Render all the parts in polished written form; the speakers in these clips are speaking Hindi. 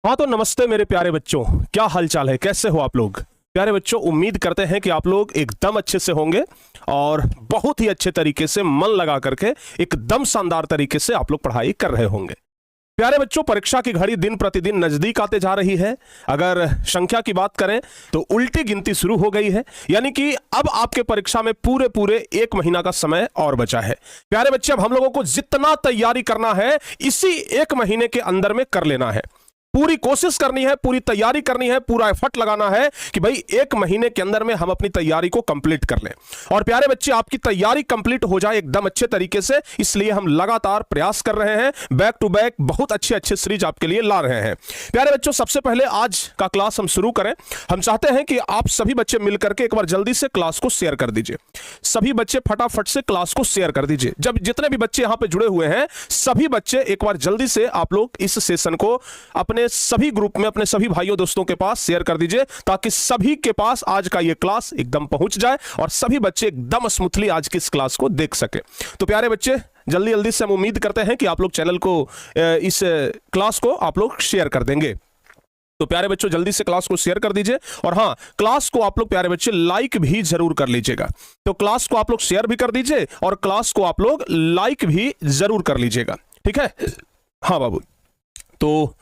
हाँ तो नमस्ते मेरे प्यारे बच्चों। क्या हालचाल है, कैसे हो आप लोग? प्यारे बच्चों, उम्मीद करते हैं कि आप लोग एकदम अच्छे से होंगे और बहुत ही अच्छे तरीके से मन लगा करके एकदम शानदार तरीके से आप लोग पढ़ाई कर रहे होंगे। प्यारे बच्चों, परीक्षा की घड़ी दिन प्रतिदिन नजदीक आते जा रही है। अगर संख्या की बात करें तो उल्टी गिनती शुरू हो गई है, यानी कि अब आपके परीक्षा में पूरे पूरे 1 महीना का समय और बचा है। प्यारे बच्चे, अब हम लोगों को जितना तैयारी करना है इसी 1 महीने के अंदर में कर लेना है। पूरी कोशिश करनी है, पूरी तैयारी करनी है, पूरा एफर्ट लगाना है कि भाई 1 महीने के अंदर में हम अपनी तैयारी को कंप्लीट कर लें। और प्यारे बच्चे, आपकी तैयारी कंप्लीट हो जाए एकदम अच्छे तरीके से, इसलिए हम लगातार प्रयास कर रहे हैं। बैक टू बैक बहुत अच्छे अच्छे सीरीज आपके लिए ला रहे हैं। प्यारे बच्चों, सबसे पहले आज का क्लास हम शुरू करें। हम चाहते हैं कि आप सभी बच्चे मिलकर के एक बार जल्दी से क्लास को शेयर कर दीजिए। सभी बच्चे फटाफट से क्लास को शेयर कर दीजिए। जब जितने भी बच्चे यहां पे जुड़े हुए हैं, सभी बच्चे एक बार जल्दी से आप लोग इस सेशन को अपने सभी ग्रुप में अपने सभी भाइयों दोस्तों के पास शेयर कर दीजिए, ताकि सभी के पास आज का ये क्लास एकदम पहुंच जाए और सभी बच्चे एकदम स्मूथली आज की इस क्लास को देख सके। तो प्यारे बच्चे, जल्दी जल्दी से हम उम्मीद करते हैं कि आप लोग चैनल को, इस क्लास को आप लोग शेयर कर देंगे। तो प्यारे बच्चों, जल्दी से क्लास को शेयर कर दीजिए। और हाँ, क्लास को आप लोग प्यारे बच्चे लाइक भी जरूर कर लीजिएगा। तो क्लास को आप लोग शेयर भी कर दीजिए और क्लास को आप लोग लाइक भी जरूर कर लीजिएगा, ठीक है? हाँ बाबू, तो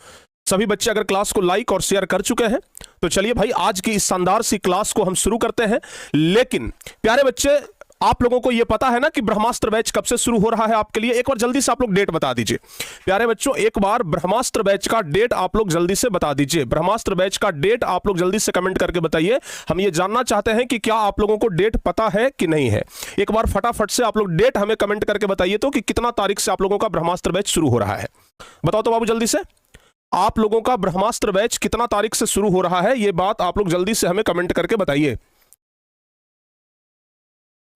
सभी बच्चे अगर क्लास को लाइक और शेयर कर चुके हैं तो चलिए भाई, आज की इस शानदार सी क्लास को हम शुरू करते हैं। लेकिन प्यारे बच्चे, आप लोगों को यह पता है ना कि ब्रह्मास्त्र बैच कब से शुरू हो रहा है आपके लिए? एक बार जल्दी से आप लोग डेट बता दीजिए। प्यारे बच्चों, एक बार ब्रह्मास्त्र बैच का डेट आप लोग जल्दी से बता दीजिए। ब्रह्मास्त्र बैच का डेट आप लोग जल्दी से कमेंट करके बताइए। हम ये जानना चाहते हैं कि क्या आप लोगों को डेट पता है कि नहीं है। एक बार फटाफट से आप लोग डेट हमें कमेंट करके बताइए तो कि कितना तारीख से आप लोगों का ब्रह्मास्त्र बैच शुरू हो रहा है। बताओ तो बाबू जल्दी से, आप लोगों का ब्रह्मास्त्र बैच कितना तारीख से शुरू हो रहा है, यह बात आप लोग जल्दी से हमें कमेंट करके बताइए।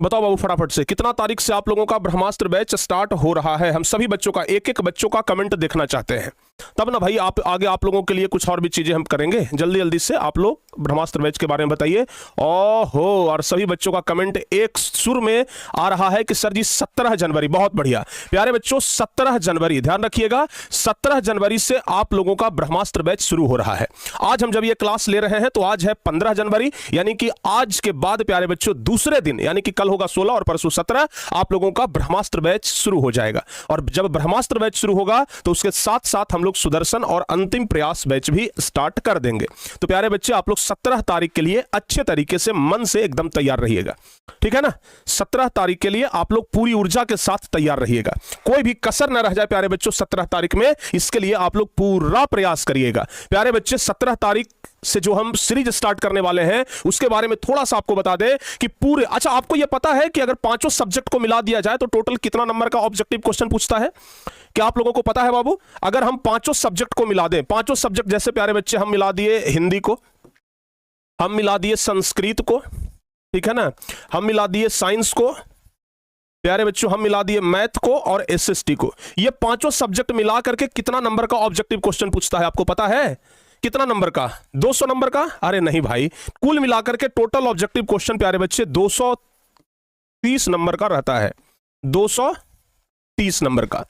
बताओ बाबू फटाफट से, कितना तारीख से आप लोगों का ब्रह्मास्त्र बैच स्टार्ट हो रहा है? हम सभी बच्चों का, एक एक बच्चों का कमेंट देखना चाहते हैं, तब ना भाई आप आगे आप लोगों के लिए कुछ और भी चीजें हम करेंगे। जल्दी जल्दी से आप लोग ब्रह्मास्त्र बैच के बारे में बताइए। ओहो, और सभी बच्चों का कमेंट एक सुर में आ रहा है कि सर जी 17 जनवरी। बहुत बढ़िया प्यारे बच्चों, 17 जनवरी, ध्यान रखिएगा, 17 जनवरी से आप लोगों का ब्रह्मास्त्र बैच शुरू हो रहा है। आज हम जब ये क्लास ले रहे हैं तो आज है 15 जनवरी, यानी कि आज के बाद प्यारे बच्चों दूसरे दिन, यानी कि कल होगा 16 और परसों 17, आप लोगों का ब्रह्मास्त्र बैच शुरू हो जाएगा। और जब ब्रह्मास्त्र बैच शुरू होगा तो उसके साथ साथ हम लोग सुदर्शन और अंतिम प्रयास बैच भी स्टार्ट कर देंगे। तो प्यारे बच्चे, आप लोग 17 तारीख के लिए अच्छे तरीके से मन से एकदम तैयार रहिएगा, ठीक है ना? 17 तारीख के लिए आप लोग पूरी ऊर्जा के साथ तैयार रहिएगा, कोई भी कसर ना रह जाए प्यारे बच्चों 17 तारीख में। इसके लिए आप लोग पूरा प्रयास करिएगा। प्यारे बच्चे, 17 तारीख से जो हम सीरीज स्टार्ट करने वाले हैं उसके बारे में थोड़ा सा आपको बता दें कि पूरे, अच्छा आपको यह पता है कि अगर पांचों सब्जेक्ट को मिला दिया जाए तो टोटल कितना नंबर का ऑब्जेक्टिव क्वेश्चन पूछता है? क्या आप लोगों को पता है बाबू? अगर हम पांचों सब्जेक्ट को मिला दें, पांचों सब्जेक्ट जैसे प्यारे बच्चे हम मिला दिए हिंदी को, हम मिला दिए संस्कृत को, ठीक है ना, हम मिला दिए साइंस को, प्यारे बच्चों हम मिला दिए मैथ को और एसएसटी को, ये पांचों सब्जेक्ट मिला करके कितना नंबर का ऑब्जेक्टिव क्वेश्चन पूछता है आपको पता है? कितना नंबर का? 200 नंबर का? अरे नहीं भाई, कुल मिलाकर के टोटल ऑब्जेक्टिव क्वेश्चन प्यारे बच्चे 230 नंबर का रहता है, 230 नंबर का।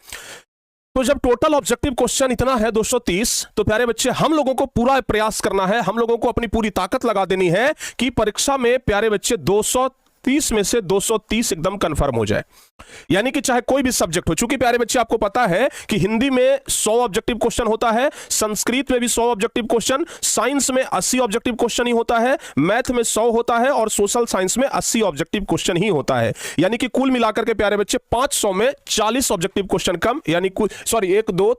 तो जब टोटल ऑब्जेक्टिव क्वेश्चन इतना है 230, तो प्यारे बच्चे हम लोगों को पूरा प्रयास करना है, हम लोगों को अपनी पूरी ताकत लगा देनी है कि परीक्षा में प्यारे बच्चे 230 में से 230 एकदम कंफर्म हो जाए। यानी कि चाहे कोई भी सब्जेक्ट हो, चूंकि प्यारे बच्चे आपको पता है कि हिंदी में 100 ऑब्जेक्टिव क्वेश्चन होता है, संस्कृत में भी 100 ऑब्जेक्टिव क्वेश्चन, साइंस में 80 ऑब्जेक्टिव क्वेश्चन ही होता है, मैथ में 100 होता है और सोशल साइंस में 80 ऑब्जेक्टिव क्वेश्चन ही होता है। यानी कि कुल मिलाकर के प्यारे बच्चे 500 में 40 ऑब्जेक्टिव क्वेश्चन कम, यानी सॉरी 1 2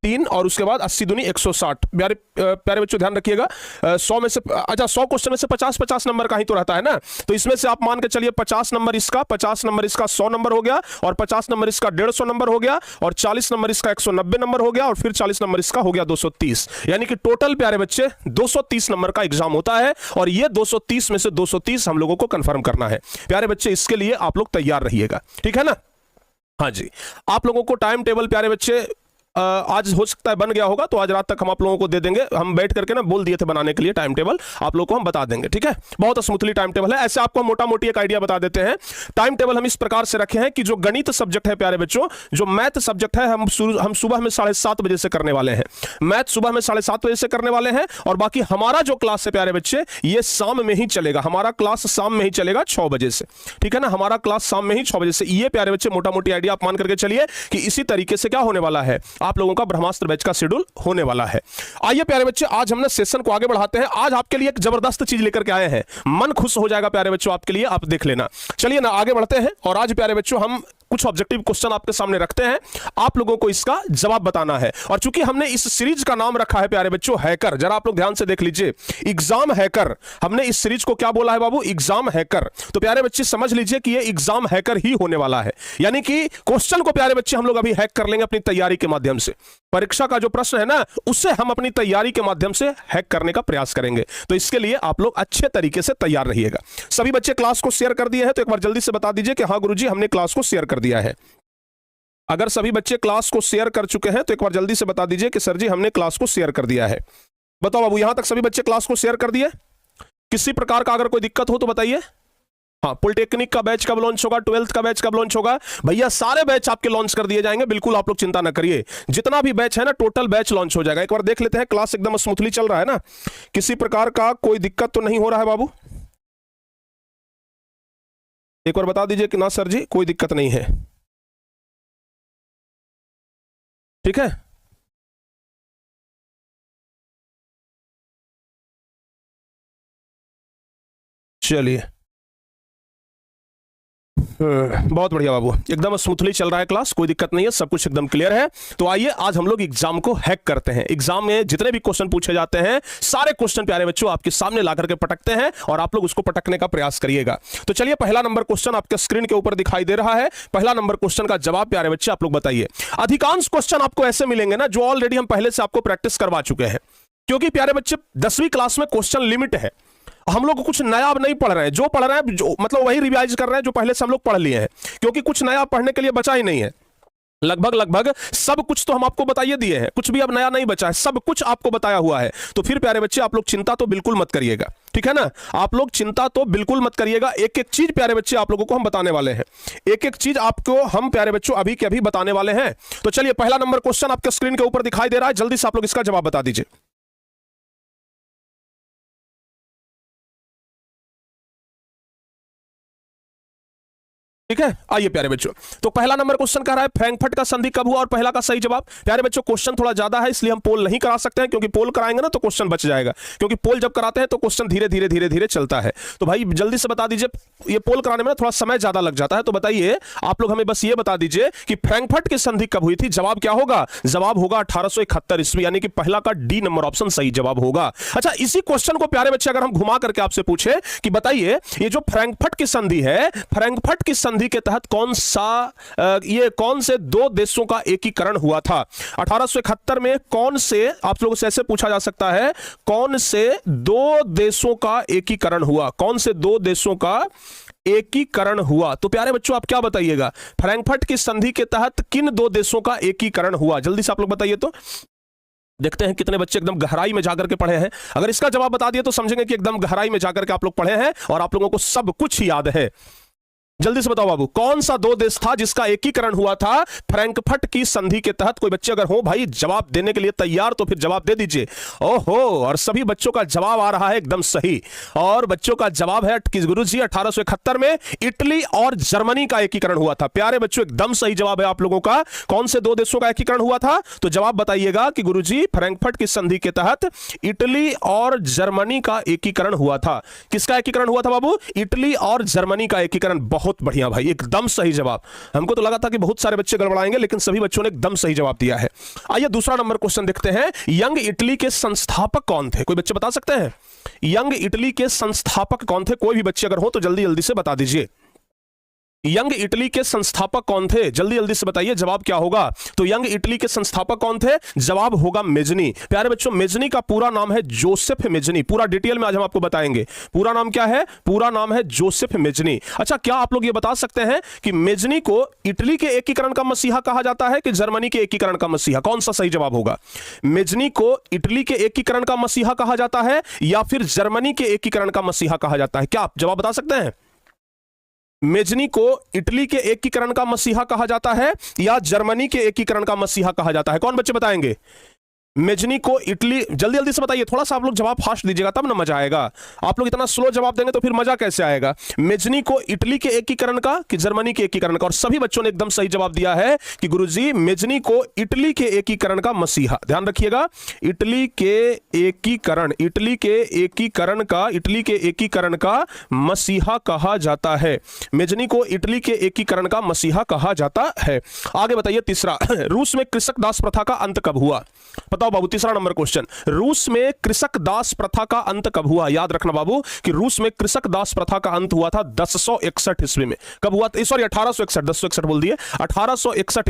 3 और उसके बाद 80 दूनी 160। प्यारे बच्चों ध्यान रखिएगा, 100 में से, अच्छा 100 क्वेश्चन में से 50-50 नंबर का ही तो रहता है ना, तो इसमें से आप मान के चलिए 50 नंबर इसका, 50 नंबर इसका 100 नंबर हो गया, और 50 नंबर इसका 150 नंबर हो गया, और 40 नंबर इसका 190 नंबर हो गया, और फिर 40 नंबर इसका हो गया 230। यानी कि टोटल प्यारे बच्चे 230 नंबर का एग्जाम होता है, और ये 230 में से 230 हम लोगों को कंफर्म करना है। प्यारे बच्चे, इसके लिए आप लोग तैयार रहिएगा, ठीक है ना? हाँ जी, आप लोगों को टाइम टेबल प्यारे बच्चे आज हो सकता है बन गया होगा, तो आज रात तक हम आप लोगों को दे देंगे। हम बैठ करके ना बोल दिए थे बनाने के लिए टाइम टेबल, आप लोगों को हम बता देंगे, ठीक है। बहुत स्मूथली टाइम टेबल है। ऐसे आपको मोटा मोटी एक आइडिया बता देते हैं। टाइम टेबल हम इस प्रकार से रखे हैं कि जो गणित सब्जेक्ट है प्यारे बच्चों, जो मैथ सब्जेक्ट है, हम सुबह में 7:30 बजे से करने वाले हैं। मैथ सुबह में 7:30 बजे से करने वाले हैं, और बाकी हमारा जो क्लास है प्यारे बच्चे, ये शाम में ही चलेगा। हमारा क्लास शाम में ही चलेगा 6 बजे से, ठीक है ना। हमारा क्लास शाम में ही 6 बजे से। ये प्यारे बच्चे मोटा मोटी आइडिया आप मान करके चलिए कि इसी तरीके से क्या होने वाला है, आप लोगों का ब्रह्मास्त्र बैच का शेड्यूल होने वाला है। आइए प्यारे बच्चे, आज हमने सेशन को आगे बढ़ाते हैं। आज आपके लिए एक जबरदस्त चीज लेकर के आए हैं, मन खुश हो जाएगा प्यारे बच्चों आपके लिए, आप देख लेना। चलिए ना आगे बढ़ते हैं, और आज प्यारे बच्चों हम कुछ ऑब्जेक्टिव क्वेश्चन आपके सामने रखते हैं, आप लोगों को इसका जवाब बताना है। और चूंकि हमने इस सीरीज का नाम रखा है प्यारे बच्चों हैकर, जरा आप लोग ध्यान से देख लीजिए, एग्जाम हैकर। हमने इस सीरीज को क्या बोला है बाबू, एग्जाम हैकर। तो प्यारे बच्चे समझ लीजिए कि ये एग्जाम हैकर ही होने वाला है, यानी कि क्वेश्चन को प्यारे बच्चे हम लोग अभी हैक कर लेंगे अपनी तैयारी के माध्यम से। परीक्षा का जो प्रश्न है ना, उसे हम अपनी तैयारी के माध्यम से हैक करने का प्रयास करेंगे। तो इसके लिए आप लोग अच्छे तरीके से तैयार रहिएगा। सभी बच्चे क्लास को शेयर कर दिए हैं, तो एक बार जल्दी से बता दीजिए कि हाँ गुरुजी हमने क्लास को शेयर कर दिया है। अगर सभी बच्चे क्लास को शेयर कर चुके हैं तो एक बार जल्दी से बता दीजिए कि सर जी हमने क्लास को शेयर कर दिया है। बताओ बाबू, यहां तक सभी बच्चे क्लास को शेयर कर दिए? किसी प्रकार का अगर कोई दिक्कत हो तो बताइए। हाँ, पॉलिटेक्निक का बैच कब लॉन्च होगा, 12th का बैच कब लॉन्च होगा? भैया सारे बैच आपके लॉन्च कर दिए जाएंगे, बिल्कुल आप लोग चिंता ना करिए। जितना भी बैच है ना, टोटल बैच लॉन्च हो जाएगा। एक बार देख लेते हैं, क्लास एकदम स्मूथली चल रहा है ना, किसी प्रकार का कोई दिक्कत तो नहीं हो रहा है बाबू? एक बार बता दीजिए कि ना सर जी कोई दिक्कत नहीं है, ठीक है। चलिए, बहुत बढ़िया बाबू, एकदम स्मूथली चल रहा है क्लास, कोई दिक्कत नहीं है, सब कुछ एकदम क्लियर है। तो आइए आज हम लोग एग्जाम को हैक करते हैं। एग्जाम में जितने भी क्वेश्चन पूछे जाते हैं, सारे क्वेश्चन प्यारे बच्चों आपके सामने ला करके पटकते हैं, और आप लोग उसको पटकने का प्रयास करिएगा। तो चलिए, पहला नंबर क्वेश्चन आपके स्क्रीन के ऊपर दिखाई दे रहा है। पहला नंबर क्वेश्चन का जवाब प्यारे बच्चे आप लोग बताइए। अधिकांश क्वेश्चन आपको ऐसे मिलेंगे ना जो ऑलरेडी हम पहले से आपको प्रैक्टिस करवा चुके हैं, क्योंकि प्यारे बच्चे 10वीं क्लास में क्वेश्चन लिमिट है। हम लोग कुछ नया अब नहीं पढ़ रहे हैं, जो पढ़ रहे हैं जो मतलब वही रिवाइज कर रहे हैं जो पहले से हम लोग पढ़ लिए हैं, क्योंकि कुछ नया पढ़ने के लिए बचा ही नहीं है। लगभग सब कुछ तो हम आपको बताइए दिए हैं, कुछ भी अब नया नहीं बचा है, सब कुछ आपको बताया हुआ है। तो फिर प्यारे बच्चे आप लोग चिंता तो बिल्कुल मत करिएगा, ठीक है ना। आप लोग चिंता तो बिल्कुल मत करिएगा। एक एक चीज प्यारे बच्चे आप लोगों को हम बताने वाले हैं, एक एक चीज आपको हम प्यारे बच्चों अभी के अभी बताने वाले हैं। तो चलिए, पहला नंबर क्वेश्चन आपके स्क्रीन के ऊपर दिखाई दे रहा है, जल्दी से आप लोग इसका जवाब बता दीजिए। ठीक है, आइए प्यारे बच्चों, तो पहला नंबर क्वेश्चन कह रहा है फ्रैंकफर्ट का संधि कब हुआ, और पहला का सही जवाब। प्यारे बच्चों, क्वेश्चन थोड़ा ज्यादा है, इसलिए हम पोल नहीं करा सकते हैं, क्योंकि पोल कराएंगे ना तो क्वेश्चन बच जाएगा, क्योंकि पोल जब कराते हैं तो क्वेश्चन धीरे धीरे धीरे धीरे चलता है। तो भाई जल्दी से बता दीजिए, ये पोल कराने में थोड़ा समय ज्यादा लग जाता है। तो बताइए, आप लोग हमें बस ये बता दीजिए कि फ्रैंकफर्ट की संधि कब हुई थी। जवाब क्या होगा? जवाब होगा 1871 ईस्वी, यानी कि पहला का डी नंबर ऑप्शन सही जवाब होगा। अच्छा, इसी क्वेश्चन को प्यारे बच्चे अगर हम घुमा करके आपसे पूछे कि बताइए, ये जो फ्रैंकफर्ट की संधि है, फ्रैंकफर्ट की संधि के तहत ये कौन से दो देशों का एकीकरण हुआ था? 1871 में कौन से, आप लोगों से ऐसे पूछा जा सकता है, कौन से दो देशों का एकीकरण हुआ, कौन से दो देशों का एकीकरण हुआ? तो प्यारे बच्चों आप क्या बताइएगा, फ्रैंकफर्ट की संधि के तहत किन दो देशों का एकीकरण हुआ? जल्दी से आप लोग बताइए। तो देखते हैं कितने बच्चे एकदम गहराई में जाकर के पढ़े हैं। अगर इसका जवाब बता दिए तो समझेंगे कि एकदम गहराई में जाकर के आप लोग पढ़े हैं और आप लोगों को सब कुछ याद है। जल्दी से बताओ बाबू, कौन सा दो देश था जिसका एकीकरण हुआ था फ्रैंकफर्ट की संधि के तहत? कोई बच्चे अगर हो भाई जवाब देने के लिए तैयार तो फिर जवाब दे दीजिए। ओहो, और सभी बच्चों का जवाब आ रहा है एकदम सही, और बच्चों का जवाब है कि गुरुजी 1871 में इटली और जर्मनी का एकीकरण हुआ था। प्यारे बच्चों, एकदम सही जवाब है आप लोगों का। कौन से दो देशों का एकीकरण हुआ था? तो जवाब बताइएगा कि गुरुजी फ्रैंकफर्ट की संधि के तहत इटली और जर्मनी का एकीकरण हुआ था। किसका एकीकरण हुआ था बाबू? इटली और जर्मनी का एकीकरण। बहुत बढ़िया भाई, एकदम सही जवाब। हमको तो लगा था कि बहुत सारे बच्चे गड़बड़ाएंगे, लेकिन सभी बच्चों ने एकदम सही जवाब दिया है। आइए दूसरा नंबर क्वेश्चन देखते हैं। यंग इटली के संस्थापक कौन थे? कोई बच्चे बता सकते हैं यंग इटली के संस्थापक कौन थे? कोई भी बच्चे अगर हो तो जल्दी जल्दी से बता दीजिए। यंग इटली के संस्थापक कौन थे? जल्दी जल्दी से बताइए जवाब क्या होगा। तो यंग इटली के संस्थापक कौन थे? जवाब होगा मेजनी। प्यारे बच्चों, मेजनी का पूरा नाम है जोसेफ मेजनी। पूरा डिटेल में आज हम आपको बताएंगे। पूरा नाम क्या है? पूरा नाम है जोसेफ मेजनी। अच्छा, क्या आप लोग ये बता सकते हैं कि मेजनी को इटली के एकीकरण का मसीहा कहा जाता है कि जर्मनी के एकीकरण का मसीहा? कौन सा सही जवाब होगा? मेजनी को इटली के एकीकरण का मसीहा कहा जाता है या फिर जर्मनी के एकीकरण का मसीहा कहा जाता है? क्या आप जवाब बता सकते हैं? मेजनी को इटली के एकीकरण का मसीहा कहा जाता है या जर्मनी के एकीकरण का मसीहा कहा जाता है? कौन बच्चे बताएंगे? मेजनी को इटली, जल्दी जल्दी से बताइए। थोड़ा सा आप लोग जवाब फास्ट दीजिएगा तब ना मजा आएगा। आप लोग इतना स्लो जवाब देंगे तो फिर मजा कैसे आएगा? मेजनी को इटली के एकीकरण का कि जर्मनी के एकीकरण का? और सभी बच्चों ने एकदम सही जवाब दिया है कि गुरुजी मेजनी को इटली के एकीकरण का मसीहा। ध्यान रखिएगा, इटली के एकीकरण, इटली के एकीकरण का, इटली के एकीकरण का मसीहा कहा जाता है। मेजनी को इटली के एकीकरण का मसीहा कहा जाता है। आगे बताइए तीसरा, रूस में कृषक दास प्रथा का अंत कब हुआ? बताओ बाबू, तीसरा नंबर क्वेश्चन, रूस में कृषक दास प्रथा का अंत कब हुआ? याद रखना बाबू कि रूस में कृषक दास प्रथा का अंत हुआ था 1061 ईस्वी में। कब हुआ? सॉरी 1861, 1061 बोल दिए, 1861